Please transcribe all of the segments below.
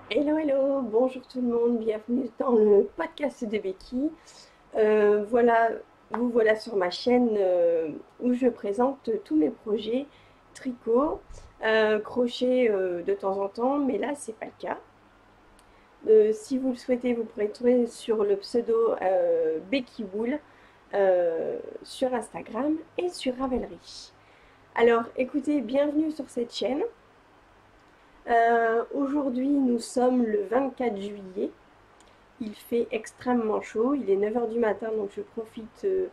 Hello, hello, bonjour tout le monde, bienvenue dans le podcast de Becky. Voilà, vous voilà sur ma chaîne où je présente tous mes projets tricot, crochet de temps en temps, mais là c'est pas le cas. Si vous le souhaitez, vous pourrez trouver sur le pseudo Becky Wool sur Instagram et sur Ravelry. Alors écoutez, bienvenue sur cette chaîne. Aujourd'hui, nous sommes le 24 juillet. Il fait extrêmement chaud, il est 9 heures du matin, donc je profite de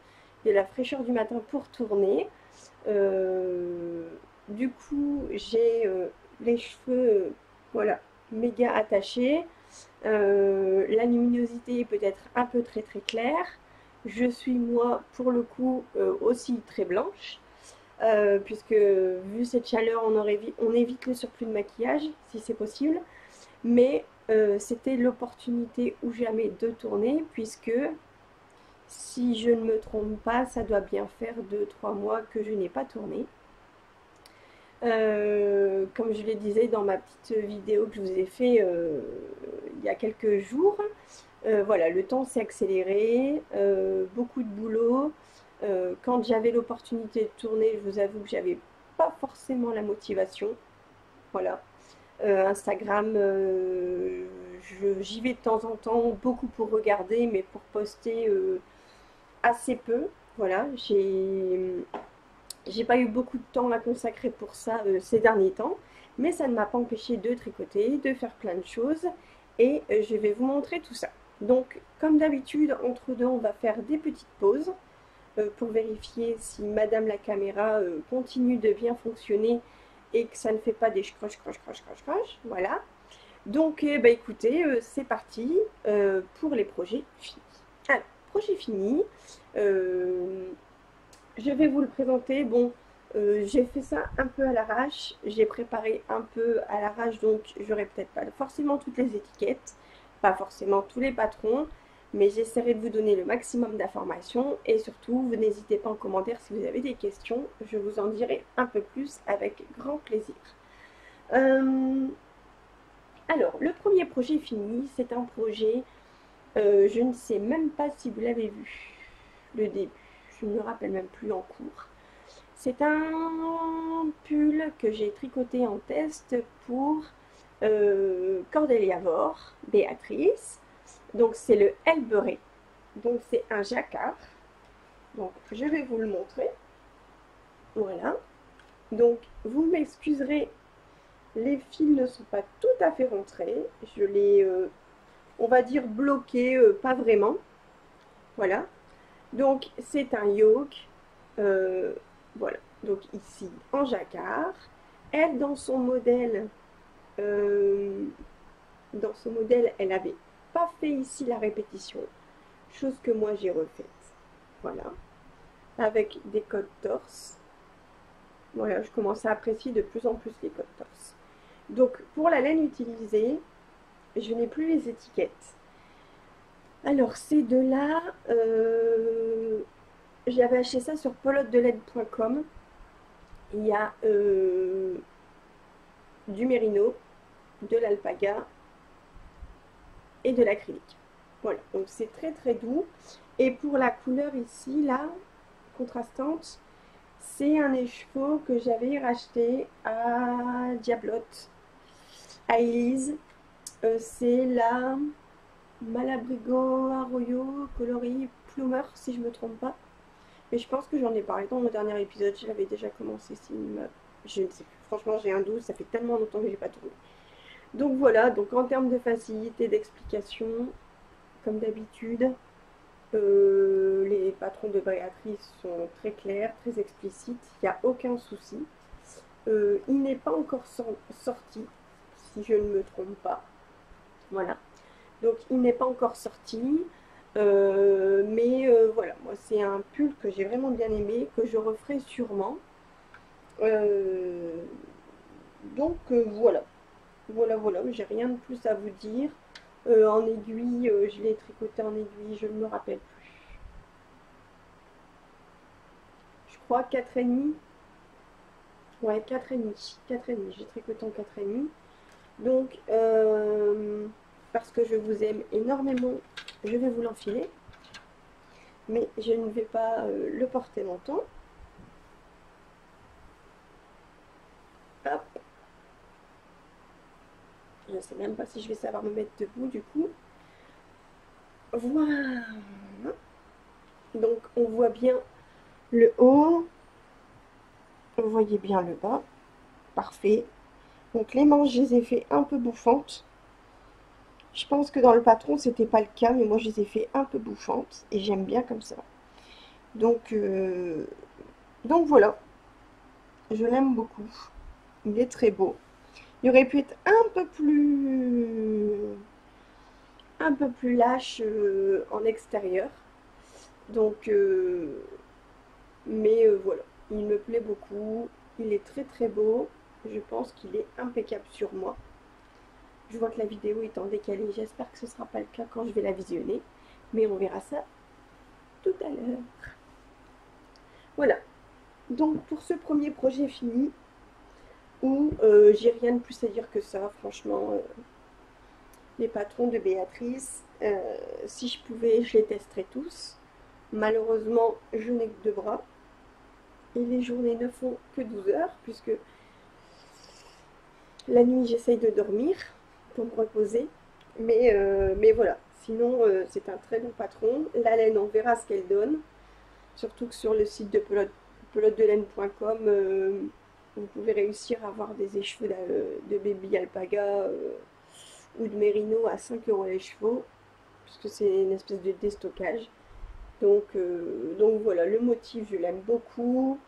la fraîcheur du matin pour tourner. Du coup, j'ai les cheveux voilà, méga attachés. La luminosité est peut-être un peu très très claire. Je suis moi, pour le coup, aussi très blanche. Puisque vu cette chaleur, on évite le surplus de maquillage si c'est possible. Mais c'était l'opportunité ou jamais de tourner, puisque si je ne me trompe pas, ça doit bien faire 2 3 mois que je n'ai pas tourné. Comme je le disais dans ma petite vidéo que je vous ai fait il y a quelques jours, voilà, le temps s'est accéléré, beaucoup de boulot. Quand j'avais l'opportunité de tourner, je vous avoue que j'avais pas forcément la motivation. Voilà. Instagram, j'y vais de temps en temps, beaucoup pour regarder, mais pour poster assez peu. Voilà, j'ai pas eu beaucoup de temps à consacrer pour ça ces derniers temps, mais ça ne m'a pas empêché de tricoter, de faire plein de choses, et je vais vous montrer tout ça. Donc, comme d'habitude, entre deux, on va faire des petites pauses pour vérifier si Madame la caméra continue de bien fonctionner et que ça ne fait pas des croche, croche, croche, croche, croche. Voilà. Donc, bah, écoutez, c'est parti pour les projets finis. Alors, projet fini, euh, je vais vous le présenter. Bon, j'ai fait ça un peu à l'arrache, j'ai préparé un peu à l'arrache, donc j'aurai peut-être pas forcément toutes les étiquettes, pas forcément tous les patrons, mais j'essaierai de vous donner le maximum d'informations et surtout, vous n'hésitez pas en commentaire si vous avez des questions, je vous en dirai un peu plus avec grand plaisir. Euh, alors, le premier projet fini, c'est un projet, je ne sais même pas si vous l'avez vu, le début, je ne me rappelle même plus en cours. C'est un pull que j'ai tricoté en test pour Cordélia Vore, Béatrice. Donc c'est le Elberet. Donc c'est un jacquard. Donc je vais vous le montrer. Voilà. Donc vous m'excuserez, les fils ne sont pas tout à fait rentrés. Je les, on va dire, bloqués, pas vraiment. Voilà. Donc c'est un yoke. Euh, voilà. Donc ici en jacquard. Elle, euh, dans son modèle, elle n'avait pas fait ici la répétition, chose que moi j'ai refaite. Voilà. Avec des codes torse. Voilà, je commence à apprécier de plus en plus les codes torse. Donc pour la laine utilisée, je n'ai plus les étiquettes. Alors ces deux-là, j'avais acheté ça sur pelote-de-laine.com. Il y a du mérino, de l'alpaga et de l'acrylique. Voilà, donc c'est très très doux. Et pour la couleur ici, là, contrastante, c'est un écheveau que j'avais racheté à Diablotte, à Elise. C'est la Malabrigo Arroyo Coloris Plumer, si je ne me trompe pas. Mais je pense que j'en ai parlé dans mon dernier épisode, je l'avais déjà commencé. Je ne sais plus, franchement j'ai un doute, ça fait tellement longtemps que je n'ai pas tourné. Donc voilà, donc en termes de facilité d'explication, comme d'habitude, les patrons de Béatrice sont très clairs, très explicites, il n'y a aucun souci. Il n'est pas encore sorti, si je ne me trompe pas. Voilà. Donc il n'est pas encore sorti. Mais voilà, moi c'est un pull que j'ai vraiment bien aimé, que je referai sûrement. Euh, donc voilà. Voilà, voilà, j'ai rien de plus à vous dire. En aiguille, je l'ai tricoté en aiguille, je ne me rappelle plus. Je crois 4,5. Ouais, 4,5. 4,5. J'ai tricoté en 4,5. Donc, parce que je vous aime énormément, je vais vous l'enfiler. Mais je ne vais pas le porter longtemps. Hop. Je ne sais même pas si je vais savoir me mettre debout du coup. Voilà. Donc on voit bien le haut. Vous voyez bien le bas. Parfait. Donc les manches, je les ai fait un peu bouffantes. Je pense que dans le patron, c'était pas le cas, mais moi je les ai fait un peu bouffantes. Et j'aime bien comme ça. Donc voilà. Je l'aime beaucoup. Il est très beau. Il aurait pu être un peu plus lâche en extérieur. Donc, mais voilà, il me plaît beaucoup. Il est très très beau. Je pense qu'il est impeccable sur moi. Je vois que la vidéo est en décalé. J'espère que ce ne sera pas le cas quand je vais la visionner. Mais on verra ça tout à l'heure. Voilà. Donc pour ce premier projet fini, où j'ai rien de plus à dire que ça, franchement. Les patrons de Béatrice, si je pouvais, je les testerais tous. Malheureusement, je n'ai que 2 bras. Et les journées ne font que 12 heures, puisque la nuit, j'essaye de dormir pour me reposer. Mais voilà, sinon, c'est un très bon patron. La laine, on verra ce qu'elle donne. Surtout que sur le site de pelote-de-laine.com, vous pouvez réussir à avoir des écheveaux de baby alpaga ou de mérino à 5 € les chevaux, puisque c'est une espèce de déstockage. Donc voilà, le motif, je l'aime beaucoup.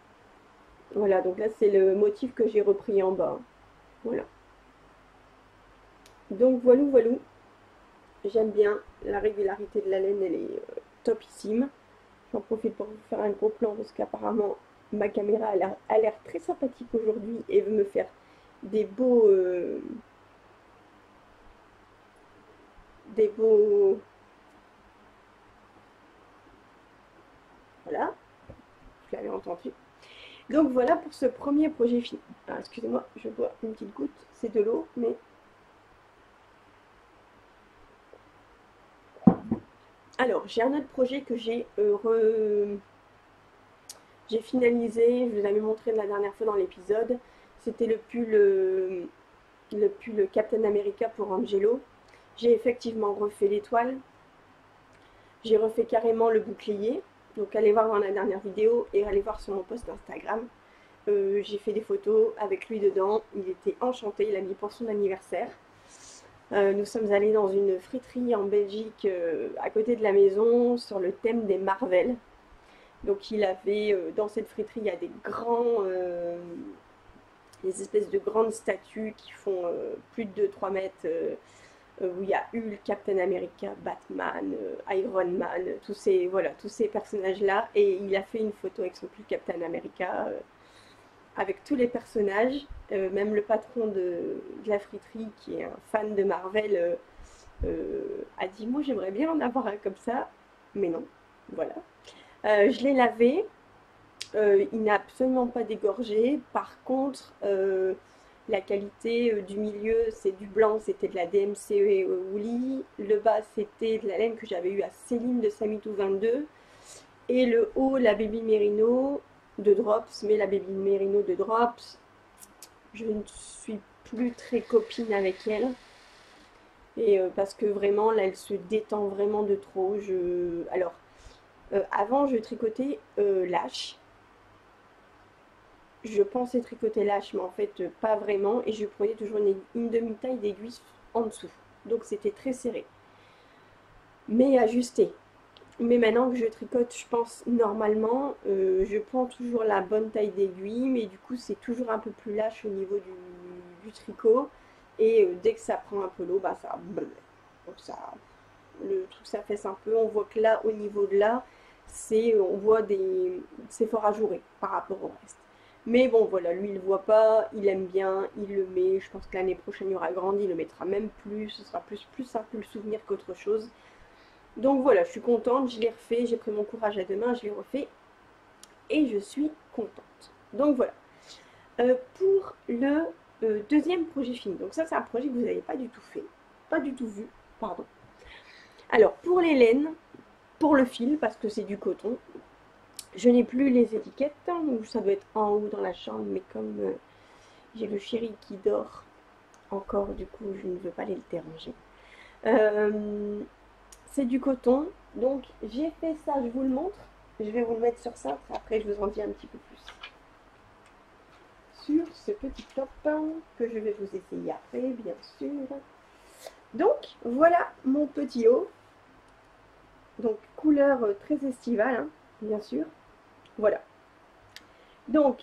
Voilà, donc là, c'est le motif que j'ai repris en bas. Voilà. Donc voilà, voilà. J'aime bien la régularité de la laine, elle est topissime. J'en profite pour vous faire un gros plan parce qu'apparemment ma caméra a l'air très sympathique aujourd'hui et veut me faire des beaux voilà, je l'avais entendu. Donc voilà pour ce premier projet fini. Ah, excusez-moi, je bois une petite goutte, c'est de l'eau, mais alors j'ai un autre projet que j'ai finalisé, je vous l'avais montré la dernière fois dans l'épisode. C'était le pull Captain America pour Angelo. J'ai effectivement refait l'étoile. J'ai refait carrément le bouclier. Donc allez voir dans la dernière vidéo et allez voir sur mon post Instagram. J'ai fait des photos avec lui dedans. Il était enchanté, il a mis pour son anniversaire. Nous sommes allés dans une friterie en Belgique à côté de la maison sur le thème des Marvel. Donc il avait, dans cette friterie, il y a des espèces de grandes statues qui font plus de 2-3 mètres, où il y a Hulk, Captain America, Batman, Iron Man, tous ces personnages-là. Et il a fait une photo avec son pull Captain America, avec tous les personnages, même le patron de la friterie, qui est un fan de Marvel, a dit « Moi, j'aimerais bien en avoir un comme ça. » Mais non, voilà. Je l'ai lavé. Il n'a absolument pas dégorgé. Par contre, la qualité du milieu, c'est du blanc, c'était de la DMCE Woolly. Le bas, c'était de la laine que j'avais eu à Céline de Samitou 22. Et le haut, la Baby Merino de Drops. Mais la Baby Merino de Drops, je ne suis plus très copine avec elle. Et parce que vraiment, là, elle se détend vraiment de trop. Alors, avant, je tricotais lâche. Je pensais tricoter lâche, mais en fait, pas vraiment. Et je prenais toujours une demi-taille d'aiguille en dessous. Donc, c'était très serré. Mais ajusté. Mais maintenant que je tricote, je pense normalement, je prends toujours la bonne taille d'aiguille. Mais du coup, c'est toujours un peu plus lâche au niveau du tricot. Et dès que ça prend un peu l'eau, bah ça... Donc ça... Le truc s'affaisse un peu. On voit que là, au niveau de là, on voit c'est fort ajouré par rapport au reste. Mais bon, voilà, lui, il le voit pas, il aime bien, il le met. Je pense que l'année prochaine, il aura grandi, il le mettra même plus. Ce sera plus un peu le souvenir qu'autre chose. Donc voilà, je suis contente, je l'ai refait, j'ai pris mon courage à deux mains, je l'ai refait. Et je suis contente. Donc voilà. Pour le deuxième projet fini. Donc ça, c'est un projet que vous n'avez pas du tout fait, pas du tout vu. Pardon. Alors, pour les laines, pour le fil, parce que c'est du coton, je n'ai plus les étiquettes, donc ça doit être en haut dans la chambre, mais comme j'ai le chéri qui dort encore, du coup, je ne veux pas les déranger. C'est du coton, donc j'ai fait ça, je vous le montre. Je vais vous le mettre sur ça, après je vous en dis un petit peu plus. Sur ce petit top que je vais vous essayer après, bien sûr. Donc, voilà mon petit haut. Donc, couleur très estivale, hein, bien sûr. Voilà. Donc,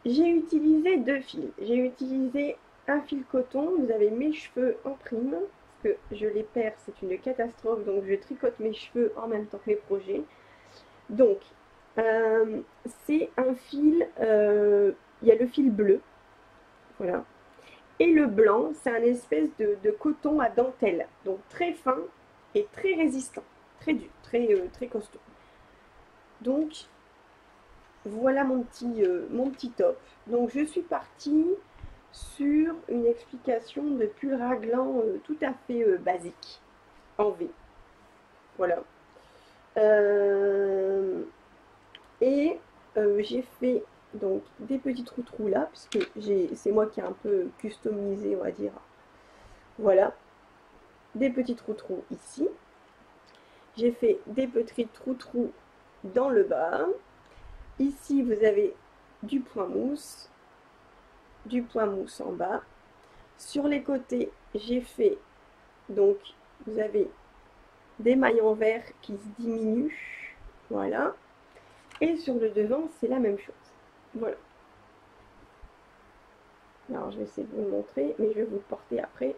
j'ai utilisé deux fils. J'ai utilisé un fil coton. Vous avez mes cheveux en prime, parce que je les perds, c'est une catastrophe. Donc, je tricote mes cheveux en même temps que mes projets. Donc, c'est un fil, il y a le fil bleu, voilà. Et le blanc, c'est un espèce de coton à dentelle, donc très fin et très résistant, très dur, très costaud. Donc, voilà mon petit top. Donc, je suis partie sur une explication de pull raglan tout à fait basique, en V. Voilà. Et j'ai fait donc des petits trous là, puisque c'est moi qui ai un peu customisé, on va dire. Voilà, des petits trous ici. J'ai fait des petits trous dans le bas. Ici, vous avez du point mousse en bas. Sur les côtés, j'ai fait, donc, vous avez des mailles en verre qui se diminuent. Voilà. Et sur le devant, c'est la même chose. Voilà. Alors, je vais essayer de vous le montrer, mais je vais vous le porter après.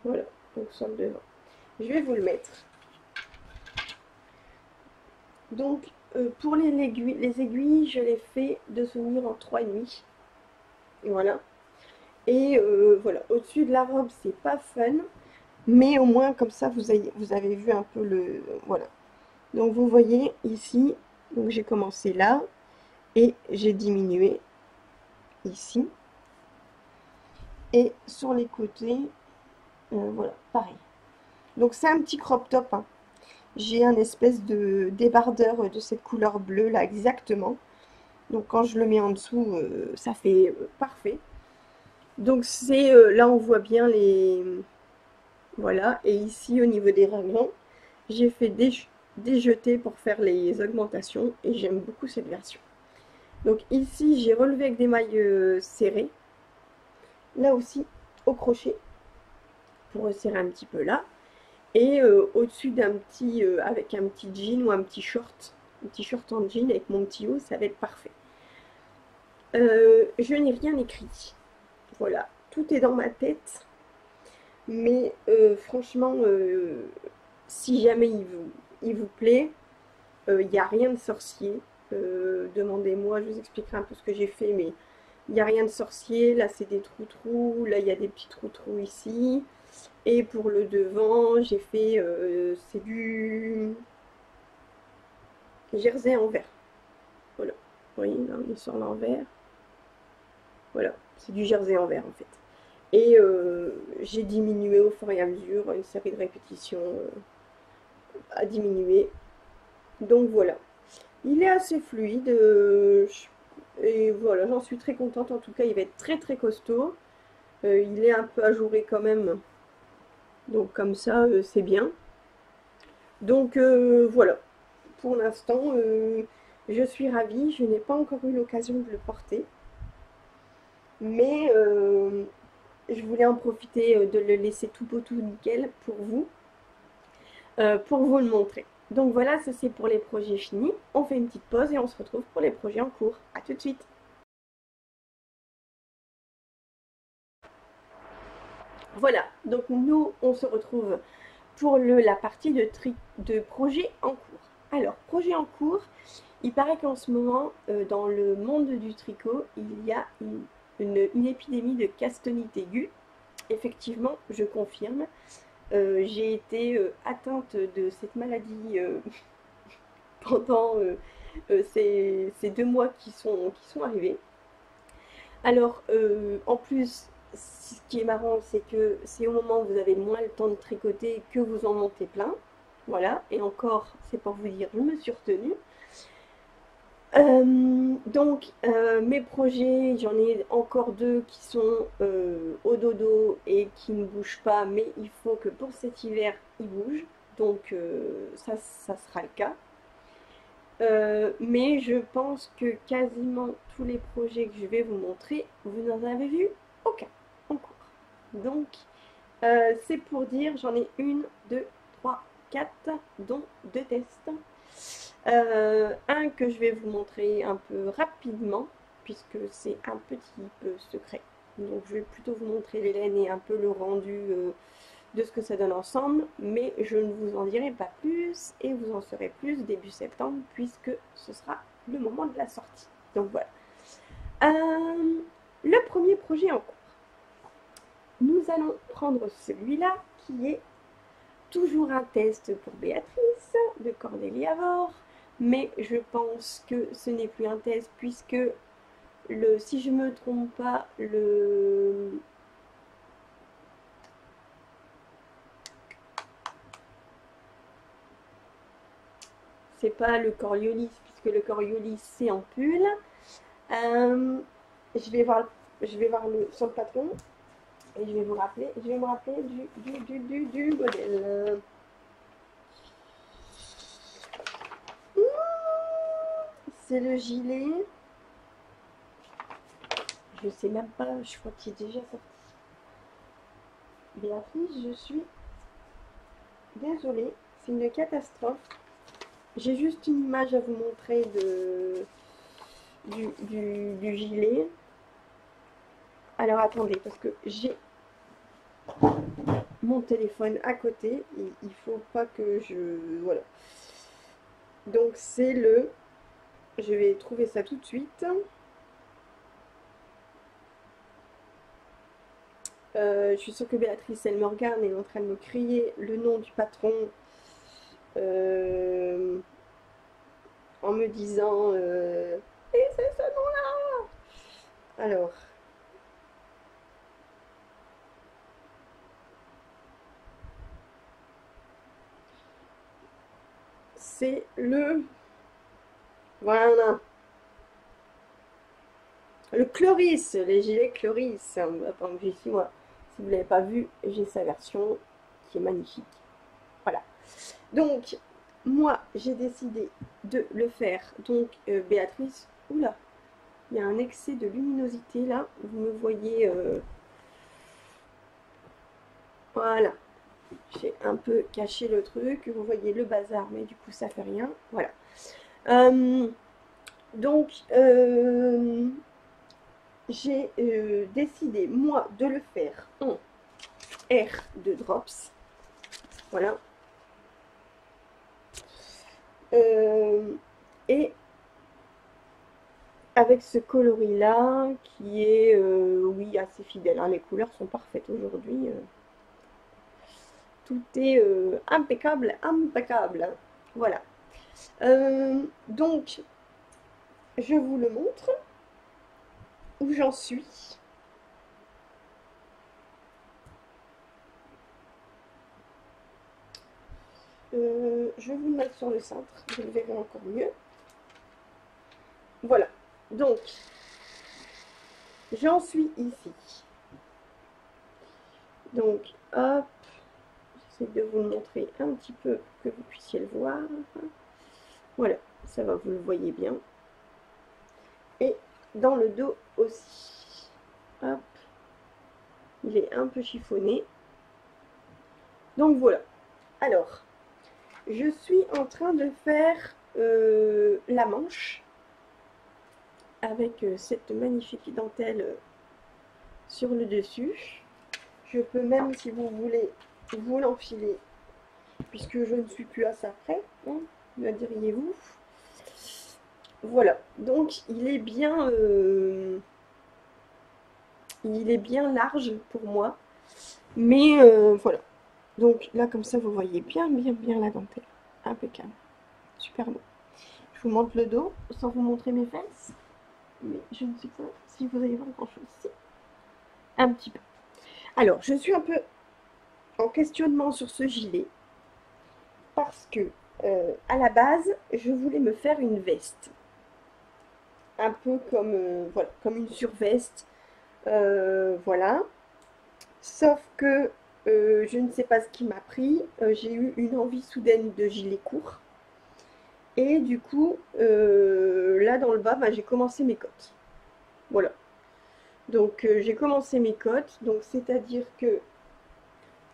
Voilà, donc sur le devant. Je vais vous le mettre. Donc, pour les aiguilles, je les fais de souvenir en 3,5. Voilà. Et voilà, au-dessus de la robe, c'est pas fun. Mais au moins, comme ça, vous avez vu un peu le... Voilà. Donc, vous voyez ici, donc j'ai commencé là. Et j'ai diminué ici. Et sur les côtés, voilà, pareil. Donc c'est un petit crop top, hein. J'ai un espèce de débardeur de cette couleur bleue là exactement. Donc quand je le mets en dessous, ça fait parfait. Donc c'est là on voit bien les... Voilà, et ici au niveau des raglans, j'ai fait des jetés pour faire les augmentations et j'aime beaucoup cette version. Donc ici j'ai relevé avec des mailles serrées. Là aussi au crochet pour resserrer un petit peu là. Et au-dessus d'un petit, avec un petit jean ou un petit short en jean avec mon petit haut, ça va être parfait. Je n'ai rien écrit. Voilà, tout est dans ma tête. Mais franchement, si jamais il vous plaît, il n'y a rien de sorcier. Demandez-moi, je vous expliquerai un peu ce que j'ai fait, mais il n'y a rien de sorcier. Là, c'est des trous-trous. Là, il y a des petits trous-trous ici. Et pour le devant, j'ai fait, c'est du jersey en vert. Voilà. Vous voyez, là, on est sur l'envers. Voilà, c'est du jersey en vert en fait. Et j'ai diminué au fur et à mesure, une série de répétitions à diminuer. Donc voilà. Il est assez fluide. Et voilà, j'en suis très contente. En tout cas, il va être très costaud. Il est un peu ajouré quand même. Donc comme ça, c'est bien. Donc voilà. Pour l'instant, je suis ravie. Je n'ai pas encore eu l'occasion de le porter. Mais je voulais en profiter de le laisser tout beau, tout nickel pour vous le montrer. Donc voilà, ça c'est pour les projets finis. On fait une petite pause et on se retrouve pour les projets en cours. A tout de suite. Voilà, donc nous on se retrouve pour la partie de projet en cours. Alors, projet en cours, il paraît qu'en ce moment, dans le monde du tricot, il y a une épidémie de castenite aiguë. Effectivement, je confirme. J'ai été atteinte de cette maladie pendant ces 2 mois qui sont arrivés. Alors, en plus, ce qui est marrant, c'est que c'est au moment où vous avez moins le temps de tricoter que vous en montez plein. Voilà, et encore, c'est pour vous dire, je me suis retenue. Mes projets, j'en ai encore deux qui sont au dodo et qui ne bougent pas, mais il faut que pour cet hiver, ils bougent. Donc ça sera le cas. Mais je pense que quasiment tous les projets que je vais vous montrer, vous n'en avez vu aucun en cours. Donc, c'est pour dire, j'en ai une, deux, trois, quatre, dont deux tests. Un que je vais vous montrer un peu rapidement, puisque c'est un petit peu secret. Donc, je vais plutôt vous montrer les laines et un peu le rendu de ce que ça donne ensemble, mais je ne vous en dirai pas plus et vous en saurez plus début septembre puisque ce sera le moment de la sortie. Donc voilà. Le premier projet en cours. Nous allons prendre celui-là qui est toujours un test pour Béatrice de Cordélie Avor, mais je pense que ce n'est plus un test puisque si je me trompe pas, c'est pas le Coriolis, puisque le Coriolis c'est en pull. Je vais voir sur le patron et je vais me rappeler du modèle. C'est le gilet. Je sais même pas, je crois qu'il est déjà sorti. Béatrice, je suis désolée, c'est une catastrophe. J'ai juste une image à vous montrer du gilet. Alors attendez, parce que j'ai mon téléphone à côté et il faut pas que je... Voilà. Donc c'est le... Je vais trouver ça tout de suite. Je suis sûre que Béatrice, elle me regarde et est en train de me crier le nom du patron en me disant et c'est ce nom-là. Alors, c'est le... Voilà. Le Chloris, les gilets Chloris. Attends, ici, moi, si vous ne l'avez pas vu, j'ai sa version qui est magnifique. Voilà. Donc, moi, j'ai décidé de le faire. Donc, Béatrice, oula, il y a un excès de luminosité là. Vous me voyez... voilà. J'ai un peu caché le truc. Vous voyez le bazar, mais du coup, ça fait rien. Voilà. Donc, j'ai décidé, moi, de le faire en R de Drops. Voilà. Et avec ce coloris-là, qui est, oui, assez fidèle. Hein, les couleurs sont parfaites aujourd'hui. Tout est impeccable, impeccable. Voilà. Donc, je vous le montre. Où j'en suis. Je vais vous le mettre sur le cintre, je le verrai encore mieux. Voilà, donc j'en suis ici. Donc, hop, j'essaie de vous le montrer un petit peu pour que vous puissiez le voir. Voilà, ça va, vous le voyez bien. Et dans le dos aussi. Hop, il est un peu chiffonné. Donc voilà. Alors, je suis en train de faire la manche avec cette magnifique dentelle sur le dessus. Je peux même, si vous voulez, vous l'enfiler, puisque je ne suis plus à ça près, hein, me diriez-vous. Voilà, donc il est bien large pour moi, mais voilà. Donc là, comme ça, vous voyez bien la dentelle. Impeccable. Super beau. Je vous montre le dos, sans vous montrer mes fesses. Mais je ne sais pas si vous allez voir grand chose ici. un petit peu. Alors, je suis un peu en questionnement sur ce gilet parce que à la base, je voulais me faire une veste, un peu comme voilà, comme une surveste, voilà. Sauf que je ne sais pas ce qui m'a pris. J'ai eu une envie soudaine de gilet court. Et du coup, là dans le bas, bah, j'ai commencé mes cottes. Voilà. Donc j'ai commencé mes cottes. Donc c'est-à-dire que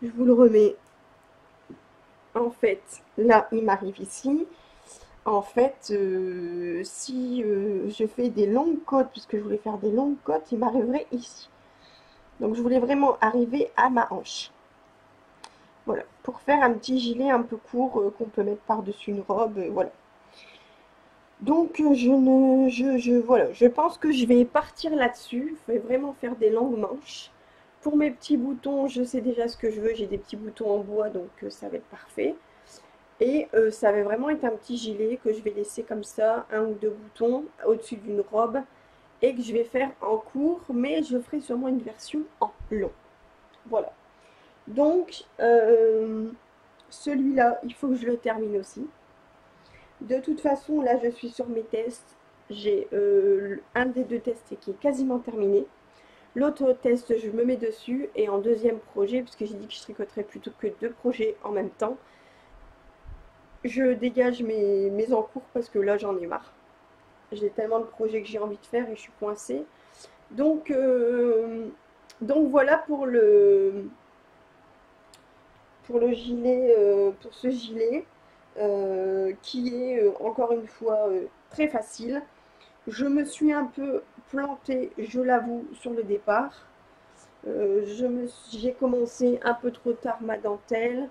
je vous le remets. En fait, là, il m'arrive ici. En fait, si je fais des longues côtes, puisque je voulais faire des longues côtes, il m'arriverait ici. Donc je voulais vraiment arriver à ma hanche. Voilà, pour faire un petit gilet un peu court qu'on peut mettre par-dessus une robe, voilà. Donc voilà, je pense que je vais partir là-dessus. Il faut vraiment faire des longues manches. Pour mes petits boutons, je sais déjà ce que je veux. J'ai des petits boutons en bois, donc ça va être parfait. Et ça va vraiment être un petit gilet que je vais laisser comme ça, un ou deux boutons au-dessus d'une robe et que je vais faire en court, mais je ferai sûrement une version en long. Voilà. Donc, celui-là, il faut que je le termine aussi. De toute façon, là, je suis sur mes tests. J'ai un des deux tests qui est quasiment terminé. L'autre test, je me mets dessus. Et en deuxième projet, puisque j'ai dit que je tricoterais plutôt que deux projets en même temps, je dégage mes encours parce que là, j'en ai marre. J'ai tellement de projets que j'ai envie de faire et je suis coincée. Donc, donc voilà pour le gilet, pour ce gilet qui est encore une fois très facile. Je me suis un peu plantée, je l'avoue, sur le départ. J'ai commencé un peu trop tard ma dentelle.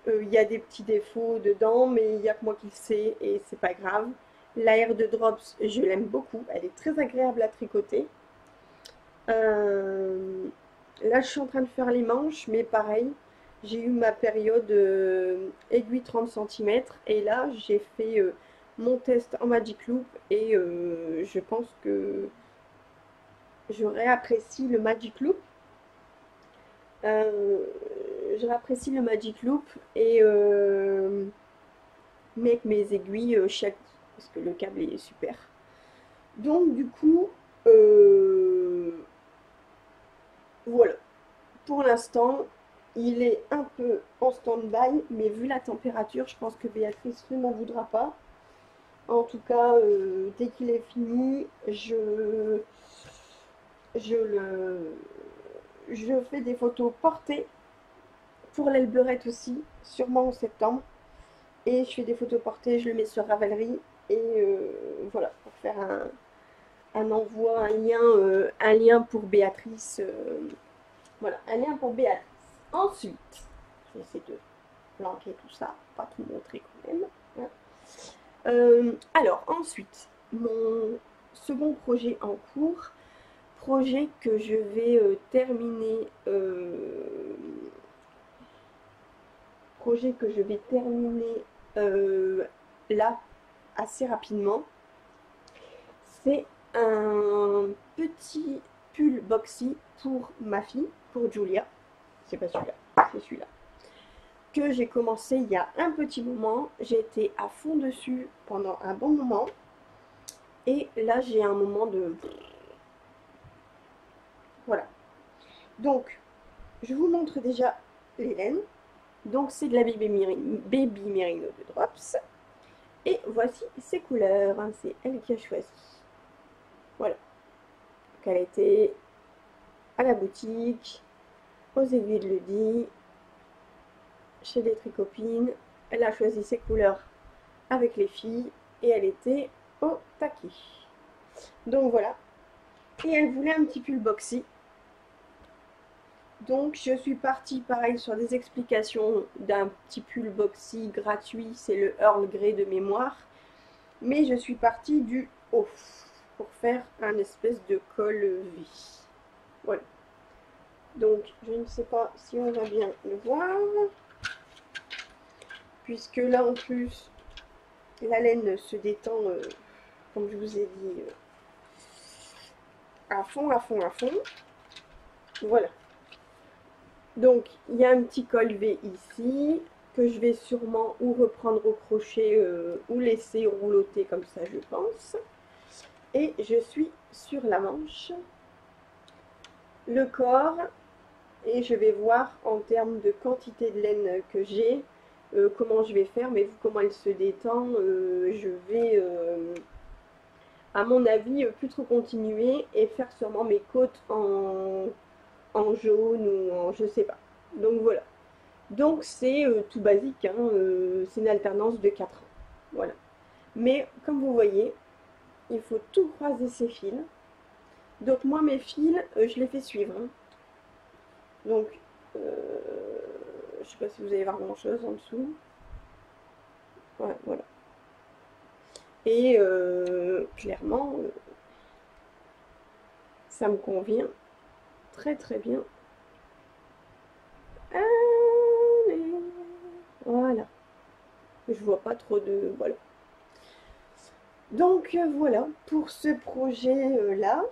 Il y a des petits défauts dedans, mais il n'y a que moi qui le sais et c'est pas grave. L'air de Drops, je l'aime beaucoup. Elle est très agréable à tricoter. Euh, Là, je suis en train de faire les manches, mais pareil, j'ai eu ma période aiguille 30 cm et là, j'ai fait mon test en Magic Loop et je pense que je réapprécie le Magic Loop. Euh, je réapprécie le Magic Loop et mais avec mes aiguilles chaque parce que le câble est super. Donc du coup, voilà. Pour l'instant, il est un peu en stand-by, mais vu la température, je pense que Béatrice ne m'en voudra pas. En tout cas, dès qu'il est fini, je, le, je fais des photos portées pour l'aile beurette aussi, sûrement en septembre. Et je fais des photos portées, je le mets sur Ravelry. Et voilà, pour faire un envoi, un lien pour Béatrice. Voilà, un lien pour Béatrice. Ensuite, je vais essayer de planquer tout ça, pas tout montrer quand même. Hein. Alors, ensuite, mon second projet en cours, projet que je vais terminer, projet que je vais terminer là assez rapidement. C'est un petit pull boxy pour ma fille, pour Julia. C'est pas celui-là, c'est celui-là. Que j'ai commencé il y a un petit moment. J'ai été à fond dessus pendant un bon moment. Et là, j'ai un moment de... Voilà. Donc, je vous montre déjà les laines. Donc, c'est de la Baby Merino de Drops. Et voici ses couleurs. C'est elle qui a choisi. Voilà. Donc, elle était à la boutique, aux aiguilles de Ludi, chez des tricopines. Elle a choisi ses couleurs avec les filles et elle était au taquet. Donc voilà. Et elle voulait un petit pull boxy. Donc je suis partie pareil sur des explications d'un petit pull boxy gratuit. C'est le Earl Grey de mémoire. Mais je suis partie du haut pour faire un espèce de col V. Voilà. Donc je ne sais pas si on va bien le voir. Puisque là en plus la laine se détend comme je vous ai dit à fond, à fond, à fond. Voilà. Donc, il y a un petit col V ici, que je vais sûrement ou reprendre au crochet ou laisser rouloter comme ça, je pense. Et je suis sur la manche, le corps, et je vais voir en termes de quantité de laine que j'ai, comment je vais faire, mais vu comment elle se détend, je vais, à mon avis, plus trop continuer et faire sûrement mes côtes en jaune ou en je sais pas. Donc voilà. Donc c'est tout basique, hein, c'est une alternance de 4 ans. Voilà. Mais comme vous voyez, il faut tout croiser ces fils. Donc moi mes fils, je les fais suivre, hein. Donc je sais pas si vous allez voir grand chose en dessous. Ouais, voilà. Et clairement, ça me convient très très bien. Allez, voilà. Je vois pas trop de... Voilà. Donc voilà pour ce projet là,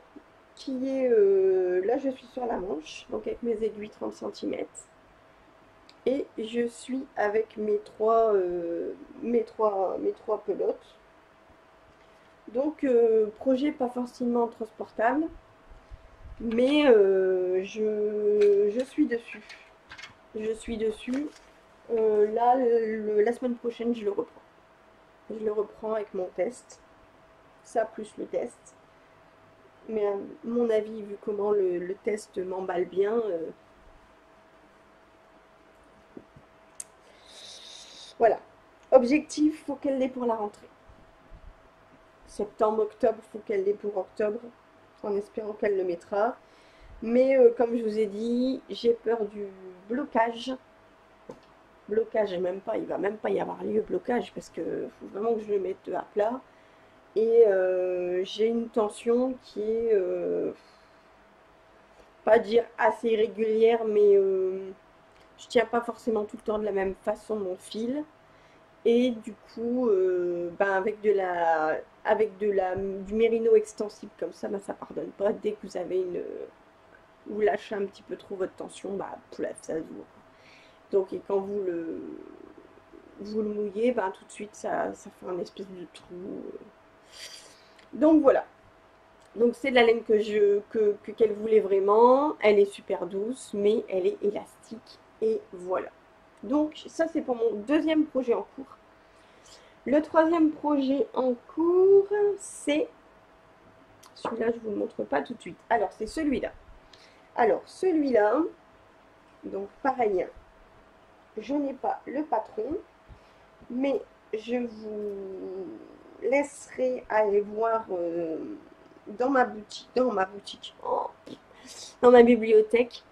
qui est... là je suis sur la manche, donc avec mes aiguilles 30 cm. Et je suis avec mes trois pelotes. Donc projet pas forcément transportable, mais je suis dessus. Je suis dessus. Là, la semaine prochaine, je le reprends. Je le reprends avec mon test. Ça plus le test. Mais à mon avis, vu comment le test m'emballe bien, voilà. Objectif, faut qu'elle l'ait pour la rentrée. Septembre, octobre, faut qu'elle l'ait pour octobre, en espérant qu'elle le mettra. Mais comme je vous ai dit, j'ai peur du blocage. Blocage, même pas, il va même pas y avoir lieu blocage parce que faut vraiment que je le mette à plat. Et j'ai une tension qui est, pas dire assez irrégulière, mais je tiens pas forcément tout le temps de la même façon mon fil. Et du coup, ben du mérino extensible comme ça, ben ça pardonne pas. Dès que vous avez vous lâchez un petit peu trop votre tension, bah plaf, ça se voit. Donc et quand vous le mouillez, ben tout de suite ça fait un espèce de trou. Donc voilà. Donc c'est de la laine qu'elle voulait vraiment. Elle est super douce, mais elle est élastique. Et voilà. Donc ça c'est pour mon deuxième projet en cours. Le troisième projet en cours, c'est... Celui-là, je ne vous le montre pas tout de suite. Alors, c'est celui-là. Alors, celui-là, donc pareil, je n'ai pas le patron, mais je vous laisserai aller voir dans ma boutique, dans ma bibliothèque.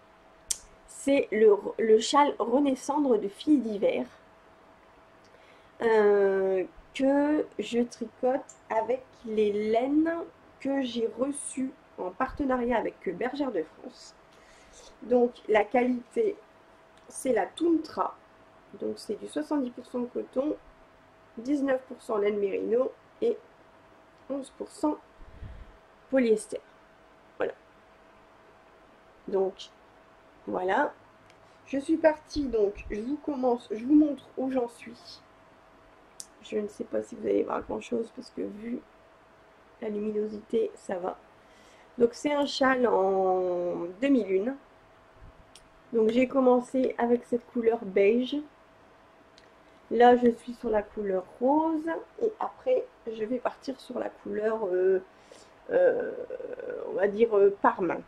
C'est le châle Renaissandre de Filles d'hiver. Que je tricote avec les laines que j'ai reçues en partenariat avec Bergère de France. Donc la qualité, c'est la Tuntra. Donc c'est du 70% coton, 19% laine mérino et 11% polyester. Voilà. Donc voilà. Je suis partie, donc je vous montre où j'en suis. Je ne sais pas si vous allez voir grand chose parce que vu la luminosité, ça va. Donc c'est un châle en demi-lune. Donc j'ai commencé avec cette couleur beige. Là je suis sur la couleur rose et après je vais partir sur la couleur on va dire parmin.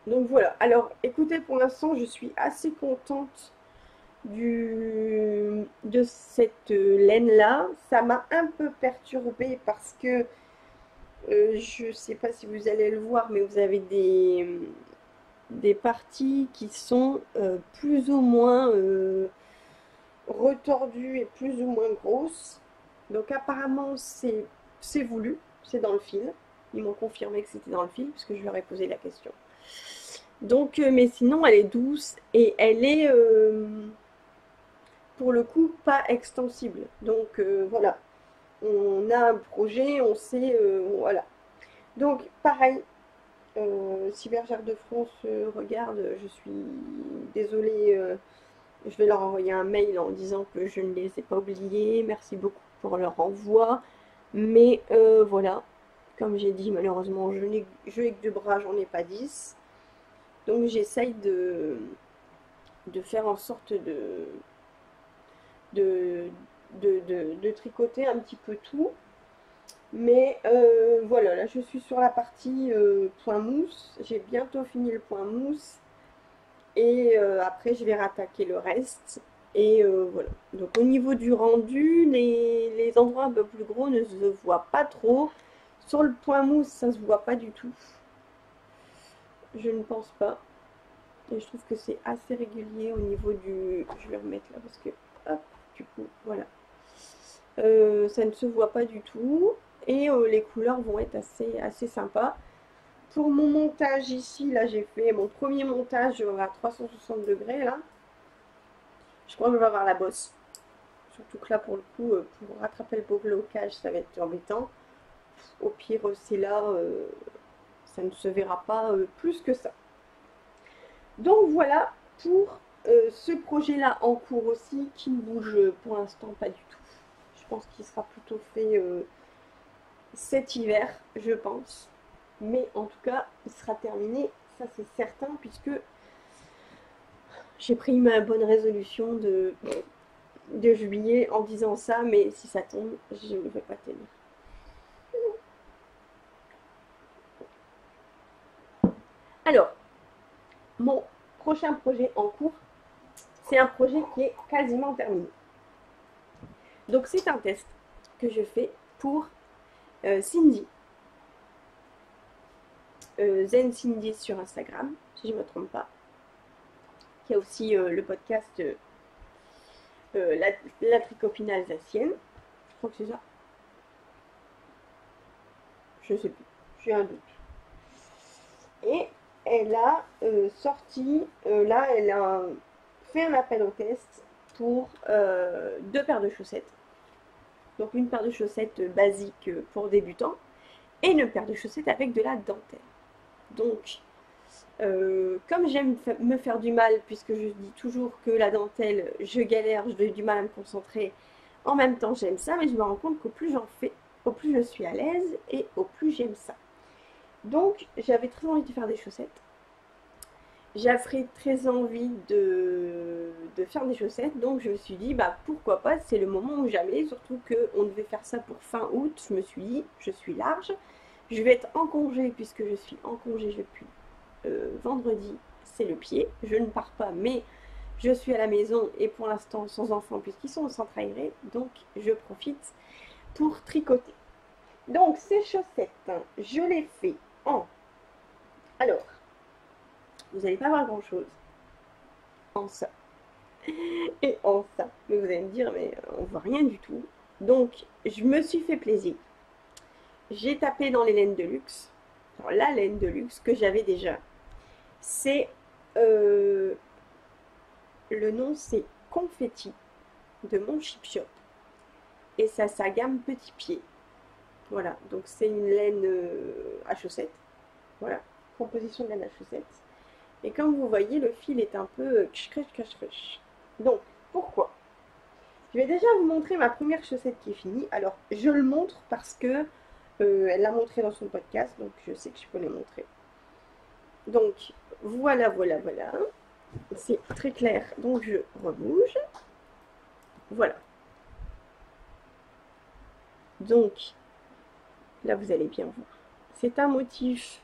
Donc voilà. Alors écoutez, pour l'instant je suis assez contente de cette laine là. Ça m'a un peu perturbée parce que je ne sais pas si vous allez le voir, mais vous avez des parties qui sont plus ou moins retordues et plus ou moins grosses. Donc apparemment c'est voulu, c'est dans le fil. Ils m'ont confirmé que c'était dans le fil puisque je leur ai posé la question. Donc, mais sinon elle est douce et elle est pour le coup pas extensible. Donc voilà, on a un projet, on sait, voilà. Donc pareil, Si Bergère de France regarde, je suis désolée, je vais leur envoyer un mail en disant que je ne les ai pas oubliés. Merci beaucoup pour leur envoi. Mais voilà, comme j'ai dit, malheureusement, je n'ai que 2 bras, j'en ai pas 10. Donc j'essaye de faire en sorte de, de tricoter un petit peu tout. Mais voilà, là je suis sur la partie point mousse. J'ai bientôt fini le point mousse. Et après je vais rattaquer le reste. Et voilà. Donc au niveau du rendu, les endroits un peu plus gros ne se voient pas trop. Sur le point mousse, ça se voit pas du tout. Je ne pense pas. Et je trouve que c'est assez régulier au niveau du... Je vais remettre là parce que... Hop, du coup, voilà. Ça ne se voit pas du tout. Et les couleurs vont être assez sympas. Pour mon montage ici, là j'ai fait mon premier montage à 360 degrés là. Je crois que je vais avoir la bosse. Surtout que là pour le coup, pour rattraper le beau blocage, ça va être embêtant. Au pire, c'est là, ça ne se verra pas plus que ça. Donc voilà pour ce projet-là en cours aussi, qui ne bouge pour l'instant pas du tout. Je pense qu'il sera plutôt fait cet hiver, je pense. Mais en tout cas, il sera terminé, ça c'est certain, puisque j'ai pris ma bonne résolution de juillet en disant ça, mais si ça tombe, je ne vais pas tenir. Alors, mon prochain projet en cours, c'est un projet qui est quasiment terminé. Donc c'est un test que je fais pour Cindy. Zen Cindy sur Instagram, si je ne me trompe pas. Il y a aussi le podcast la tricopine alsacienne. Je crois que c'est ça. Je ne sais plus. J'ai un doute. Et elle a sorti, là, elle a fait un appel au test pour 2 paires de chaussettes. Donc une paire de chaussettes basique pour débutants et une paire de chaussettes avec de la dentelle. Donc, comme j'aime me faire du mal, puisque je dis toujours que la dentelle, je galère, j'ai du mal à me concentrer, en même temps j'aime ça, mais je me rends compte qu'au plus j'en fais, au plus je suis à l'aise et au plus j'aime ça. Donc j'avais très envie de faire des chaussettes. J'avais très envie de faire des chaussettes, donc je me suis dit, bah pourquoi pas, c'est le moment ou jamais, surtout qu'on devait faire ça pour fin août. Je me suis dit, je suis large, je vais être en congé, puisque je suis en congé depuis vendredi, c'est le pied, je ne pars pas, mais je suis à la maison et pour l'instant sans enfants puisqu'ils sont au centre aéré, donc je profite pour tricoter. Donc ces chaussettes, je les fais en... Alors, vous n'allez pas voir grand chose en ça et en ça, mais vous allez me dire, mais on voit rien du tout. Donc je me suis fait plaisir. J'ai tapé dans les laines de luxe, alors, la laine de luxe que j'avais déjà. C'est le nom, c'est Confetti de mon Chip Shop et ça sa gamme petit pied. Voilà, donc c'est une laine à chaussettes. Voilà, composition de laine à chaussettes. Et comme vous voyez, le fil est un peu crèche. Donc, pourquoi? Je vais déjà vous montrer ma première chaussette qui est finie. Alors, je le montre parce que elle l'a montré dans son podcast, donc je sais que je peux les montrer. Donc, voilà. C'est très clair, donc je rebouge. Voilà. Donc, là, vous allez bien voir. C'est un motif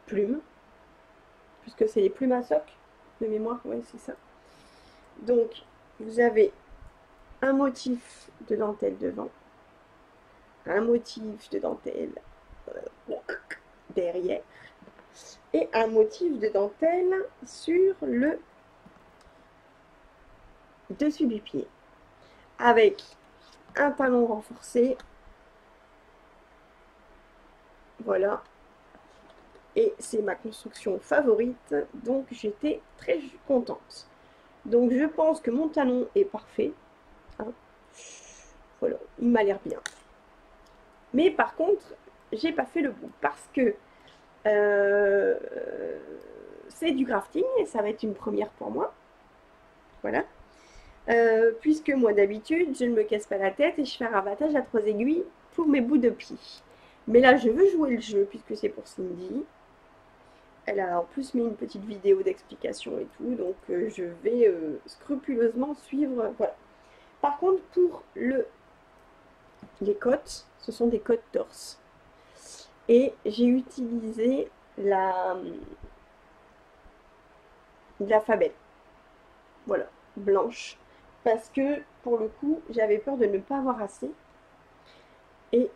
plume, puisque c'est les plumes à soc, de mémoire, ouais, c'est ça. Donc, vous avez un motif de dentelle devant, un motif de dentelle derrière, et un motif de dentelle sur le dessus du pied, avec un talon renforcé. Voilà. Et c'est ma construction favorite, donc j'étais très contente. Donc je pense que mon talon est parfait. Hein. Voilà, il m'a l'air bien. Mais par contre, j'ai pas fait le bout parce que C'est du crafting et ça va être une première pour moi. Voilà. Puisque moi d'habitude, je ne me casse pas la tête et je fais un rabattage à 3 aiguilles pour mes bouts de pli. Mais là, je veux jouer le jeu puisque c'est pour Cindy. Elle a en plus mis une petite vidéo d'explication et tout, donc je vais scrupuleusement suivre. Voilà. Par contre, pour les côtes, ce sont des côtes torse. Et j'ai utilisé la Fabelle. Voilà, blanche. Parce que pour le coup, j'avais peur de ne pas avoir assez. Et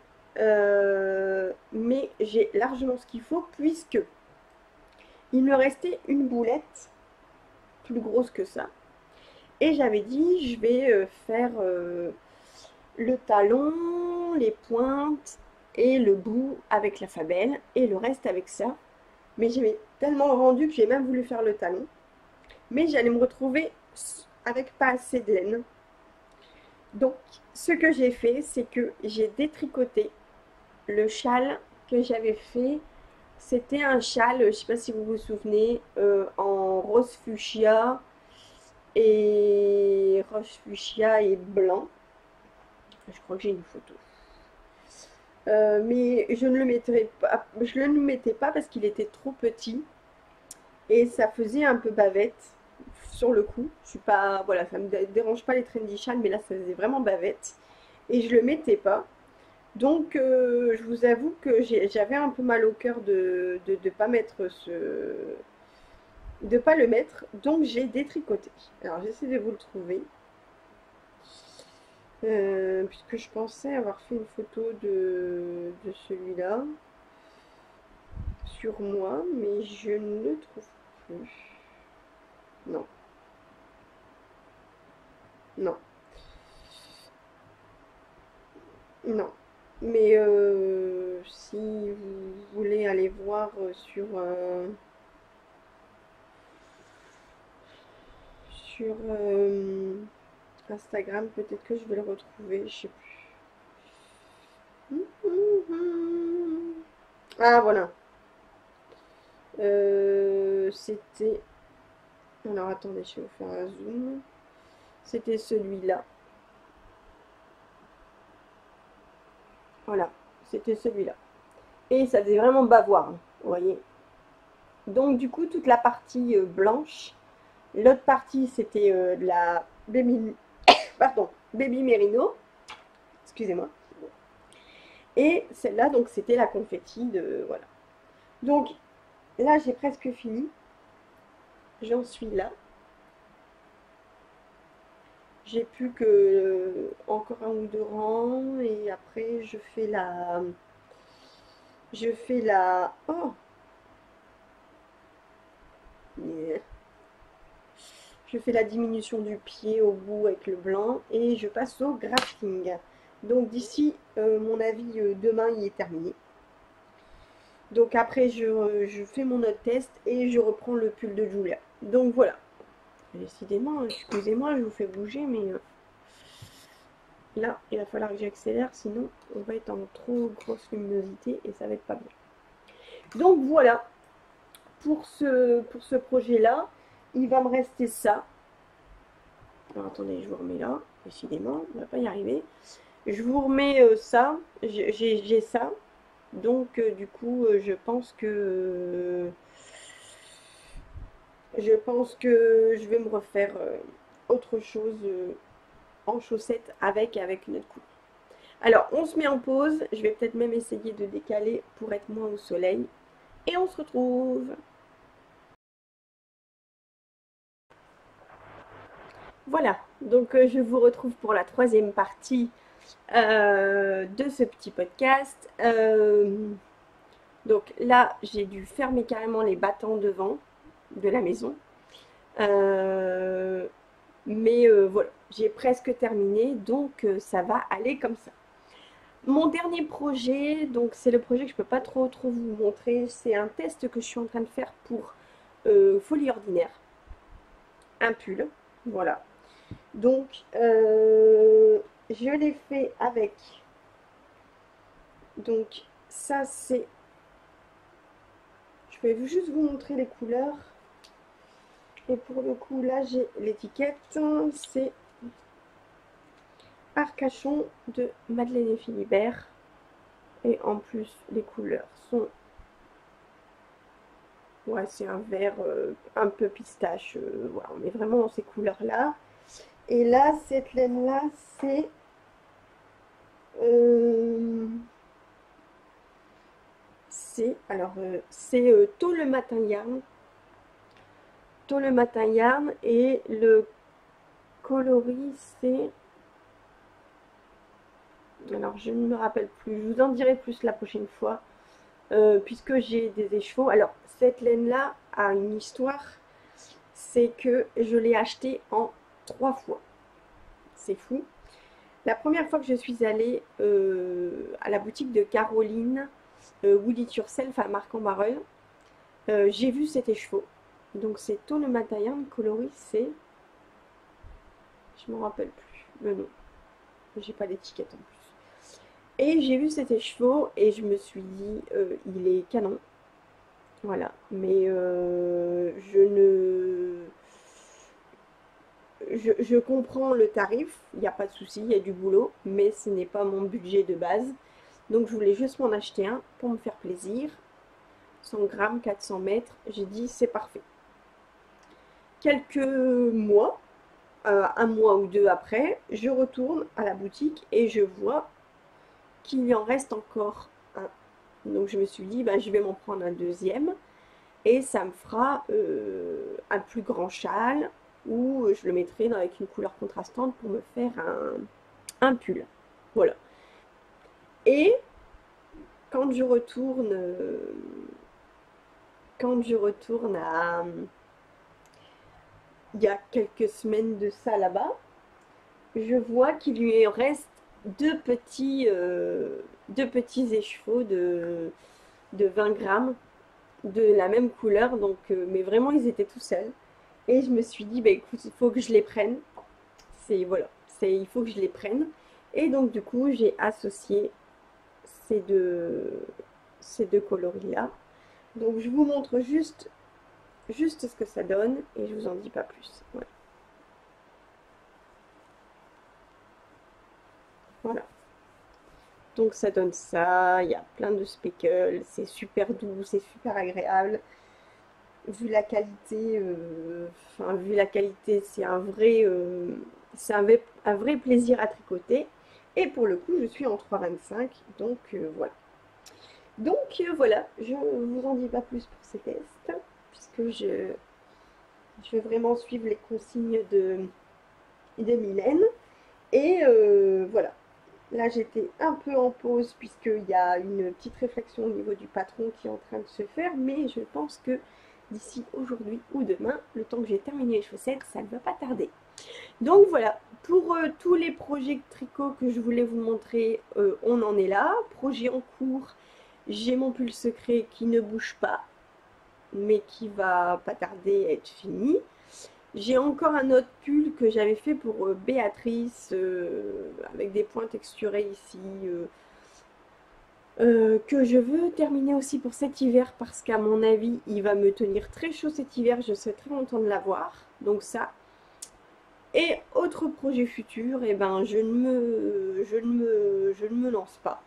mais j'ai largement ce qu'il faut puisque il me restait une boulette plus grosse que ça. Et j'avais dit, je vais faire le talon, les pointes et le bout avec la Fabelle et le reste avec ça. Mais j'ai tellement rendu que j'ai même voulu faire le talon. Mais j'allais me retrouver avec pas assez de laine. Donc, ce que j'ai fait, c'est que j'ai détricoté le châle que j'avais fait. C'était un châle, je ne sais pas si vous vous souvenez, en rose fuchsia et blanc. Je crois que j'ai une photo. Mais je ne le mettais pas parce qu'il était trop petit et ça faisait un peu bavette sur le coup. Je suis pas, voilà, ça me dérange pas les trendy châles, mais là ça faisait vraiment bavette et je le mettais pas. Donc je vous avoue que j'avais un peu mal au cœur de pas mettre de pas le mettre, donc j'ai détricoté. Alors j'essaie de vous le trouver. Puisque je pensais avoir fait une photo de celui-là sur moi, mais je ne le trouve plus. Non, non, non. Mais si vous voulez aller voir sur Instagram, peut-être que je vais le retrouver, je sais plus. Ah voilà. C'était. Alors attendez, je vais vous faire un zoom. C'était celui-là. Voilà, c'était celui-là. Et ça faisait vraiment bavoir, hein, vous voyez. Donc du coup, toute la partie blanche, l'autre partie c'était la baby, pardon, baby merino, excusez-moi. Et celle-là, donc c'était la confetti de, voilà. Donc là, j'ai presque fini. J'en suis là. J'ai plus que encore un ou deux rangs et après oh, je fais la diminution du pied au bout avec le blanc et je passe au grafting. Donc d'ici, mon avis, demain, il est terminé. Donc après, je fais mon autre test et je reprends le pull de Julia. Donc voilà. Décidément, excusez-moi, je vous fais bouger, mais là, il va falloir que j'accélère, sinon on va être en trop grosse luminosité et ça va être pas bien. Donc voilà, pour ce projet-là, il va me rester ça. Alors attendez, je vous remets là, décidément, on va pas y arriver. Je vous remets ça, j'ai ça. Donc du coup, je pense que je vais me refaire autre chose en chaussettes avec une autre couleur. Alors, on se met en pause. Je vais peut-être même essayer de décaler pour être moins au soleil. Et on se retrouve. Voilà, donc je vous retrouve pour la troisième partie de ce petit podcast. Donc là, j'ai dû fermer carrément les battants devant de la maison. Mais voilà, j'ai presque terminé, donc ça va aller comme ça. Mon dernier projet, donc c'est le projet que je ne peux pas trop vous montrer, c'est un test que je suis en train de faire pour Folie Ordinaire. Un pull, voilà. Donc, je l'ai fait avec, donc ça c'est vais juste vous montrer les couleurs. Et pour le coup, là, j'ai l'étiquette. C'est Arcachon de Madeleine et Philibert. Et en plus, les couleurs sont... Ouais, c'est un vert un peu pistache. Voilà, on est vraiment dans ces couleurs-là. Et là, cette laine-là, c'est... c'est Tôt le matin yarn. Tôt le matin yarn. Et le coloris, c'est... Alors, je ne me rappelle plus. Je vous en dirai plus la prochaine fois. Puisque j'ai des écheveaux. Alors, cette laine-là a une histoire. C'est que je l'ai achetée en 3 fois. C'est fou. La première fois que je suis allée à la boutique de Caroline, Wood It Yourself à Marc-en-Barœul, j'ai vu cet écheveau. Donc c'est Tôt le matin yarn, coloris c'est... Je me rappelle plus le nom. J'ai pas d'étiquette en plus. Et j'ai vu cet écheveau et je me suis dit, il est canon. Voilà. Mais je comprends le tarif, il n'y a pas de souci, il y a du boulot, mais ce n'est pas mon budget de base. Donc je voulais juste m'en acheter un pour me faire plaisir. 100 grammes, 400 mètres, j'ai dit c'est parfait. Quelques mois, un mois ou deux après, je retourne à la boutique et je vois qu'il y en reste encore un. Donc je me suis dit, bah, je vais m'en prendre un deuxième et ça me fera un plus grand châle ou je le mettrai avec une couleur contrastante pour me faire un pull. Voilà. Et quand je retourne à... Il y a quelques semaines de ça là-bas, je vois qu'il lui reste deux petits écheveaux de 20 grammes de la même couleur. Donc, mais vraiment, ils étaient tout seuls. Et je me suis dit, bah écoute, il faut que je les prenne. Voilà, il faut que je les prenne. Et donc, du coup, j'ai associé ces deux coloris-là. Donc, je vous montre juste ce que ça donne et je vous en dis pas plus. Voilà. Voilà. Donc ça donne ça, il y a plein de speckles, c'est super doux, c'est super agréable. Vu la qualité, c'est un vrai plaisir à tricoter. Et pour le coup, je suis en 3,25, donc voilà. Donc voilà, je ne vous en dis pas plus pour ces tests, puisque je vais vraiment suivre les consignes de Mylène. Et voilà. Là, j'étais un peu en pause puisqu'il y a une petite réflexion au niveau du patron qui est en train de se faire. Mais je pense que d'ici aujourd'hui ou demain, le temps que j'ai terminé les chaussettes, ça ne va pas tarder. Donc voilà, pour tous les projets de tricot que je voulais vous montrer, on en est là. Projet en cours, j'ai mon pull secret qui ne bouge pas, mais qui va pas tarder à être fini. J'ai encore un autre pull que j'avais fait pour Béatrice, avec des points texturés ici, que je veux terminer aussi pour cet hiver, parce qu'à mon avis, il va me tenir très chaud cet hiver, je serais très contente de l'avoir, donc ça. Et autre projet futur, eh ben, je ne me lance pas.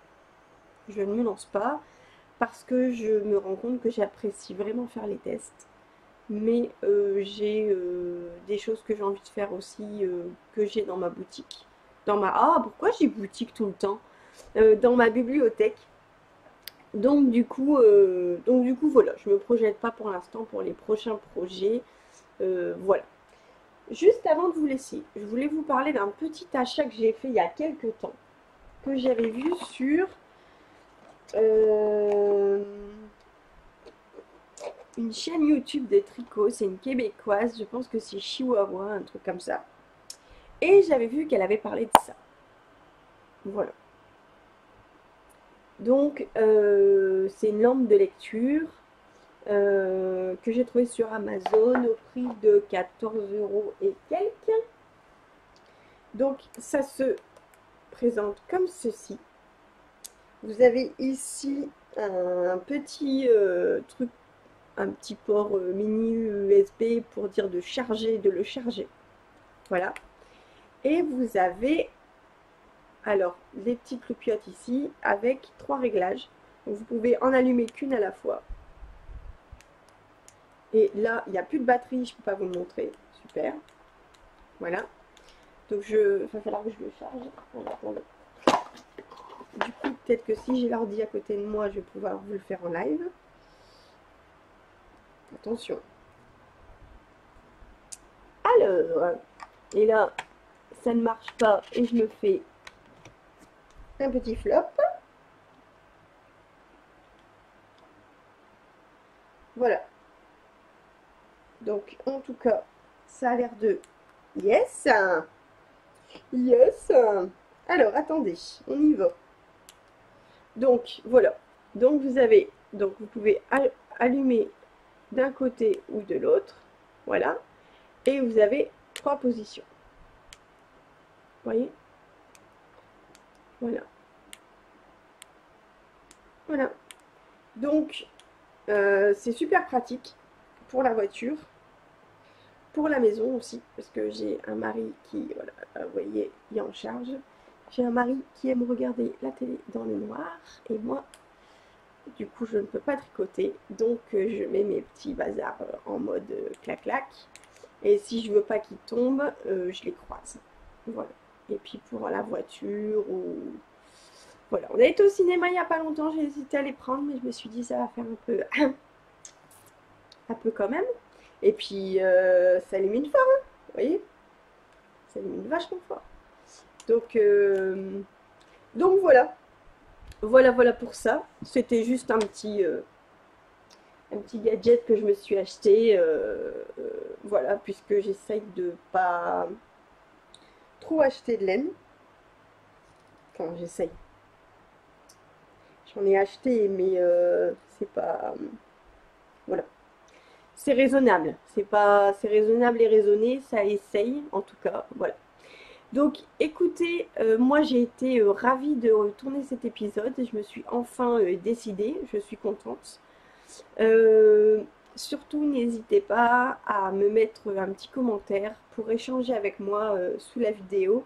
Je ne me lance pas, parce que je me rends compte que j'apprécie vraiment faire les tests. Mais j'ai des choses que j'ai envie de faire aussi, que j'ai dans ma boutique. Ah, pourquoi j'ai boutique tout le temps? Dans ma bibliothèque. Donc du coup, voilà, je ne me projette pas pour l'instant pour les prochains projets. Voilà. Juste avant de vous laisser, je voulais vous parler d'un petit achat que j'ai fait il y a quelques temps, que j'avais vu sur... une chaîne YouTube de tricot, c'est une québécoise, je pense que c'est Chihuahua, un truc comme ça. Et j'avais vu qu'elle avait parlé de ça. Voilà. Donc, c'est une lampe de lecture que j'ai trouvée sur Amazon au prix de 14 € et quelques. Donc, ça se présente comme ceci. Vous avez ici un petit truc un petit port mini USB pour dire de charger, de le charger. Voilà. Et vous avez alors les petites loupiottes ici avec 3 réglages. Donc, vous pouvez en allumer qu'une à la fois. Et là, il n'y a plus de batterie, je ne peux pas vous le montrer. Super. Voilà. Donc, il va falloir que je le charge. Attendez. Du coup, peut-être que si j'ai l'ordi à côté de moi, je vais pouvoir vous le faire en live. Attention. Alors, et là, ça ne marche pas et je me fais un petit flop. Voilà. Donc, en tout cas, ça a l'air de... Yes! Yes! Alors, attendez, on y va. Donc, voilà. Donc, vous pouvez allumer d'un côté ou de l'autre. Voilà. Et vous avez 3 positions. Vous voyez? Voilà. Voilà. Donc, c'est super pratique pour la voiture, pour la maison aussi, parce que j'ai un mari qui, voilà, vous voyez, il est en charge. J'ai un mari qui aime regarder la télé dans le noir, et moi, du coup, je ne peux pas tricoter, donc je mets mes petits bazars en mode clac-clac. Et si je veux pas qu'ils tombent, je les croise. Voilà. Et puis pour la voiture ou... Voilà. On a été au cinéma il n'y a pas longtemps, j'ai hésité à les prendre, mais je me suis dit ça va faire un peu... un peu quand même. Et puis ça illumine fort, hein, vous voyez? Ça illumine vachement fort. Donc voilà. Voilà pour ça. C'était juste un petit gadget que je me suis acheté. Voilà, puisque j'essaye de pas trop acheter de laine. Enfin, j'essaye. J'en ai acheté, mais c'est pas... voilà. C'est raisonnable. C'est raisonnable et raisonné. Ça essaye, en tout cas. Voilà. Donc, écoutez, moi j'ai été ravie de tourner cet épisode. Je me suis enfin décidée. Je suis contente. Surtout, n'hésitez pas à me mettre un petit commentaire pour échanger avec moi sous la vidéo.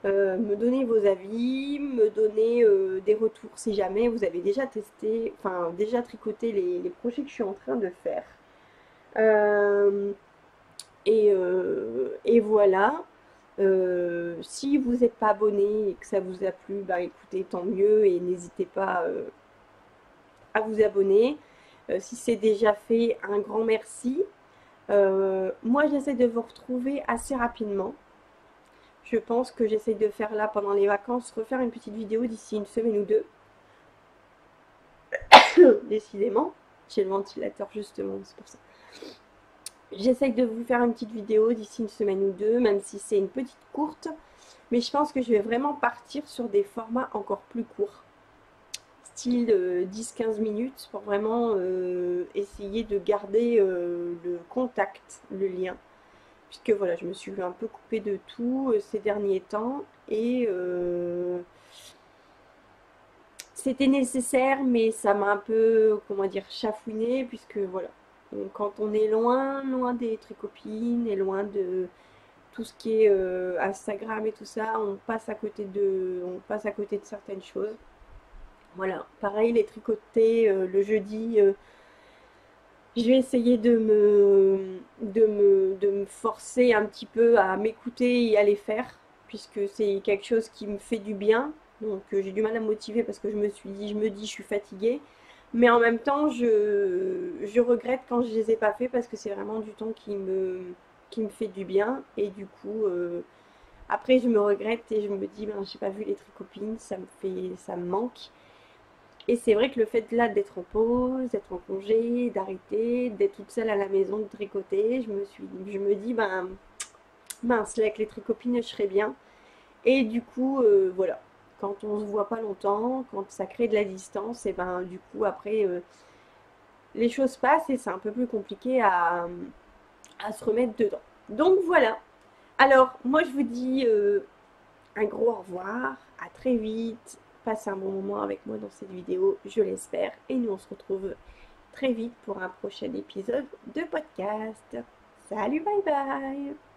Me donner vos avis, me donner des retours si jamais vous avez déjà testé, enfin déjà tricoté les projets que je suis en train de faire. Euh, et voilà. Si vous n'êtes pas abonné et que ça vous a plu, bah écoutez, tant mieux et n'hésitez pas à vous abonner. Si c'est déjà fait, un grand merci. Moi, j'essaie de vous retrouver assez rapidement. Je pense que j'essaie de faire là pendant les vacances, refaire une petite vidéo d'ici une semaine ou deux. Décidément, j'ai le ventilateur justement, c'est pour ça. J'essaie de vous faire une petite vidéo d'ici une semaine ou deux, même si c'est une petite courte. Mais je pense que je vais vraiment partir sur des formats encore plus courts. Style 10-15 minutes pour vraiment essayer de garder le contact, le lien. Puisque voilà, je me suis un peu coupée de tout ces derniers temps. Et c'était nécessaire, mais ça m'a un peu, comment dire, chafouiné. Puisque voilà, donc, quand on est loin des tricopines et loin de tout ce qui est Instagram et tout ça, on passe à côté de certaines choses. Voilà, pareil, les tricoter le jeudi, je vais essayer de me forcer un petit peu à m'écouter et à les faire, puisque c'est quelque chose qui me fait du bien. Donc j'ai du mal à me motiver parce que je me dis, je suis fatiguée. Mais en même temps, je regrette quand je les ai pas fait parce que c'est vraiment du temps qui me fait du bien. Et du coup, après, je me regrette et je me dis, ben, j'ai pas vu les tricopines, ça me manque. Et c'est vrai que le fait là d'être en pause, d'être en congé, d'arrêter, d'être toute seule à la maison, de tricoter, je me dis, ben, mince, là, avec les tricopines, je serais bien. Et du coup, voilà, quand on se voit pas longtemps, quand ça crée de la distance, et ben, du coup, après, les choses passent et c'est un peu plus compliqué à se remettre dedans. Donc voilà. Alors, moi, je vous dis un gros au revoir, à très vite. Passez un bon moment avec moi dans cette vidéo, je l'espère. Et nous, on se retrouve très vite pour un prochain épisode de podcast. Salut, bye bye!